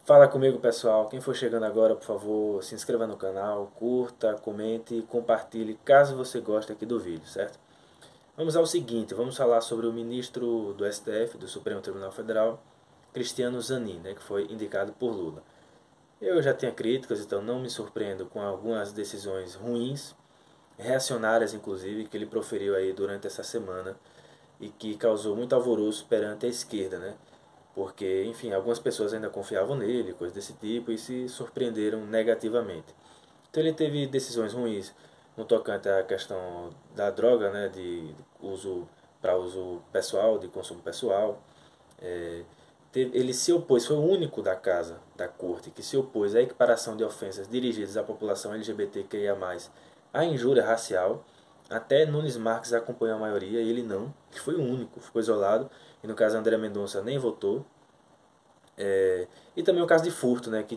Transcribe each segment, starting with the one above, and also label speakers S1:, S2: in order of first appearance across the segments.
S1: Fala comigo, pessoal. Quem for chegando agora, por favor, se inscreva no canal, curta, comente e compartilhe caso você goste aqui do vídeo, certo? Vamos ao seguinte, vamos falar sobre o ministro do STF, do Supremo Tribunal Federal, Cristiano Zanin, né, que foi indicado por Lula. Eu já tinha críticas, então não me surpreendo com algumas decisões ruins, reacionárias inclusive, que ele proferiu aí durante essa semana e que causou muito alvoroço perante a esquerda, né? Porque, enfim, algumas pessoas ainda confiavam nele, coisas desse tipo, e se surpreenderam negativamente. Então ele teve decisões ruins no tocante à questão da droga, né, de uso para uso pessoal, de consumo pessoal. É, ele se opôs, foi o único da casa, da corte, que se opôs à equiparação de ofensas dirigidas à população LGBTQIA+, à injúria racial. Até Nunes Marques acompanhou a maioria e ele não, que foi o único, ficou isolado. E no caso André Mendonça nem votou. E também o caso de furto, né, que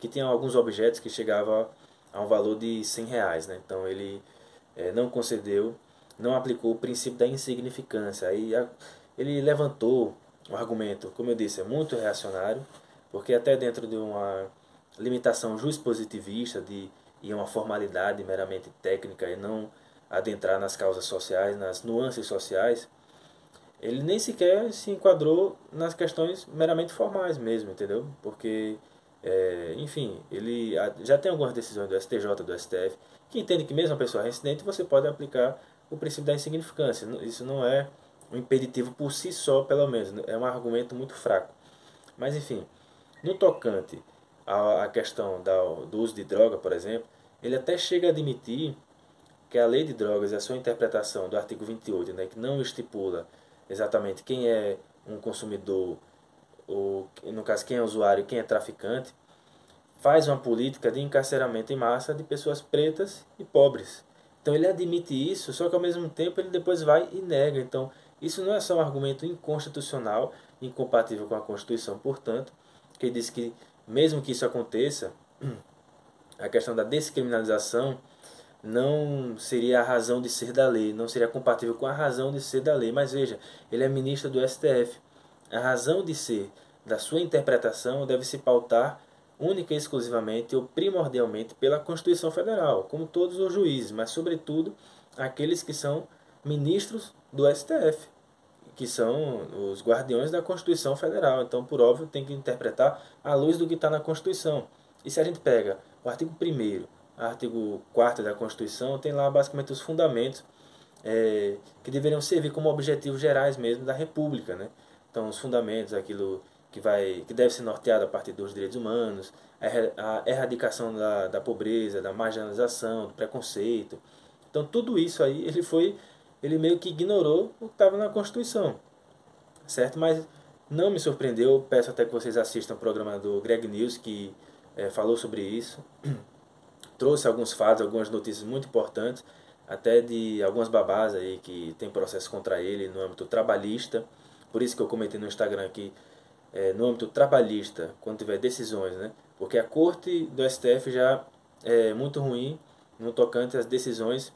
S1: tinha alguns objetos que chegavam a um valor de R$ 100, né? Então ele não concedeu, não aplicou o princípio da insignificância. Ele levantou um argumento, como eu disse, é muito reacionário, porque até dentro de uma limitação jurispositivista e uma formalidade meramente técnica e não adentrar nas causas sociais, nas nuances sociais, ele nem sequer se enquadrou nas questões meramente formais mesmo, entendeu? Porque, enfim, ele já tem algumas decisões do STJ, do STF, que entende que mesmo a pessoa reincidente você pode aplicar o princípio da insignificância. Isso não é um impeditivo por si só, pelo menos. É um argumento muito fraco. Mas, enfim, no tocante à questão do uso de droga, por exemplo, ele até chega a admitir que a lei de drogas e a sua interpretação do artigo 28, né, que não estipula exatamente quem é um consumidor, ou no caso quem é usuário e quem é traficante, faz uma política de encarceramento em massa de pessoas pretas e pobres. Então ele admite isso, só que ao mesmo tempo ele depois vai e nega. Então isso não é só um argumento inconstitucional, incompatível com a Constituição, portanto, que diz que mesmo que isso aconteça, a questão da descriminalização não seria a razão de ser da lei, não seria compatível com a razão de ser da lei. Mas veja, ele é ministro do STF. A razão de ser da sua interpretação deve se pautar única e exclusivamente ou primordialmente pela Constituição Federal, como todos os juízes, mas sobretudo aqueles que são ministros do STF, que são os guardiões da Constituição Federal. Então, por óbvio, tem que interpretar à luz do que está na Constituição. E se a gente pega o artigo 1º, artigo 4º da Constituição, tem lá basicamente os fundamentos que deveriam servir como objetivos gerais mesmo da República, né? Então, os fundamentos, aquilo que deve ser norteado a partir dos direitos humanos, a erradicação da pobreza, da marginalização, do preconceito. Então, tudo isso aí ele meio que ignorou o que estava na Constituição, certo? Mas não me surpreendeu. Peço até que vocês assistam o programa do Greg News, que falou sobre isso. Trouxe alguns fatos, algumas notícias muito importantes, até de algumas babás aí que tem processo contra ele no âmbito trabalhista. Por isso que eu comentei no Instagram aqui, no âmbito trabalhista, quando tiver decisões, né? Porque a corte do STF já é muito ruim no tocante às decisões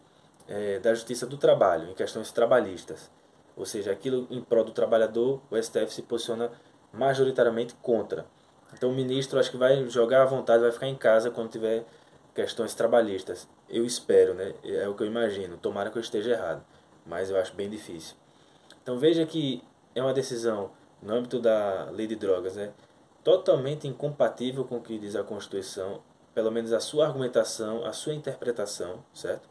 S1: da Justiça do Trabalho, em questões trabalhistas. Ou seja, aquilo em prol do trabalhador, o STF se posiciona majoritariamente contra. Então o ministro acho que vai jogar à vontade, vai ficar em casa quando tiver questões trabalhistas. Eu espero, né? É o que eu imagino. Tomara que eu esteja errado, mas eu acho bem difícil. Então veja que é uma decisão no âmbito da lei de drogas, né? Totalmente incompatível com o que diz a Constituição, pelo menos a sua argumentação, a sua interpretação, certo?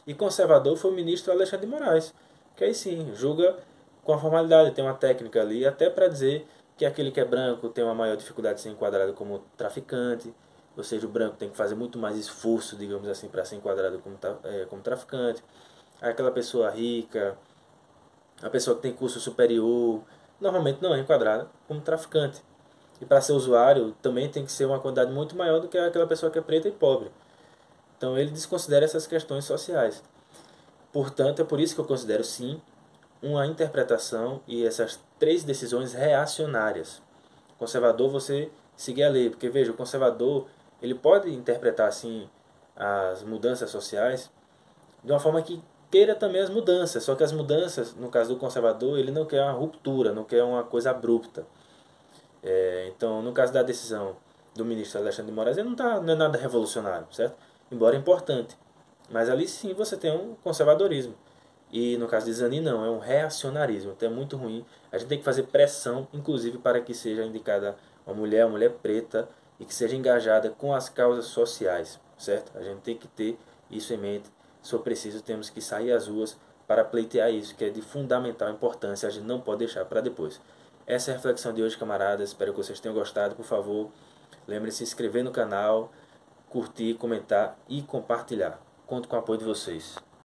S1: E conservador foi o ministro Alexandre de Moraes, que aí sim julga com a formalidade, tem uma técnica ali, até para dizer que aquele que é branco tem uma maior dificuldade de ser enquadrado como traficante, ou seja, o branco tem que fazer muito mais esforço, digamos assim, para ser enquadrado como traficante. Aquela pessoa rica, a pessoa que tem curso superior, normalmente não é enquadrada como traficante. E para ser usuário também tem que ser uma quantidade muito maior do que aquela pessoa que é preta e pobre. Então ele desconsidera essas questões sociais. Portanto, é por isso que eu considero sim uma interpretação e essas três decisões reacionárias. Conservador, você seguir a lei, porque veja, o conservador ele pode interpretar assim as mudanças sociais de uma forma que queira também as mudanças, só que as mudanças, no caso do conservador, ele não quer uma ruptura, não quer uma coisa abrupta. Então, no caso da decisão do ministro Alexandre de Moraes, ele não é nada revolucionário, certo? Embora importante. Mas ali sim você tem um conservadorismo. E no caso de Zanin não, é um reacionarismo. Então é muito ruim. A gente tem que fazer pressão, inclusive para que seja indicada uma mulher preta, e que seja engajada com as causas sociais, certo? A gente tem que ter isso em mente. Se for preciso, temos que sair às ruas para pleitear isso, que é de fundamental importância, a gente não pode deixar para depois. Essa é a reflexão de hoje, camaradas. Espero que vocês tenham gostado. Por favor, lembre-se de se inscrever no canal, curtir, comentar e compartilhar. Conto com o apoio de vocês.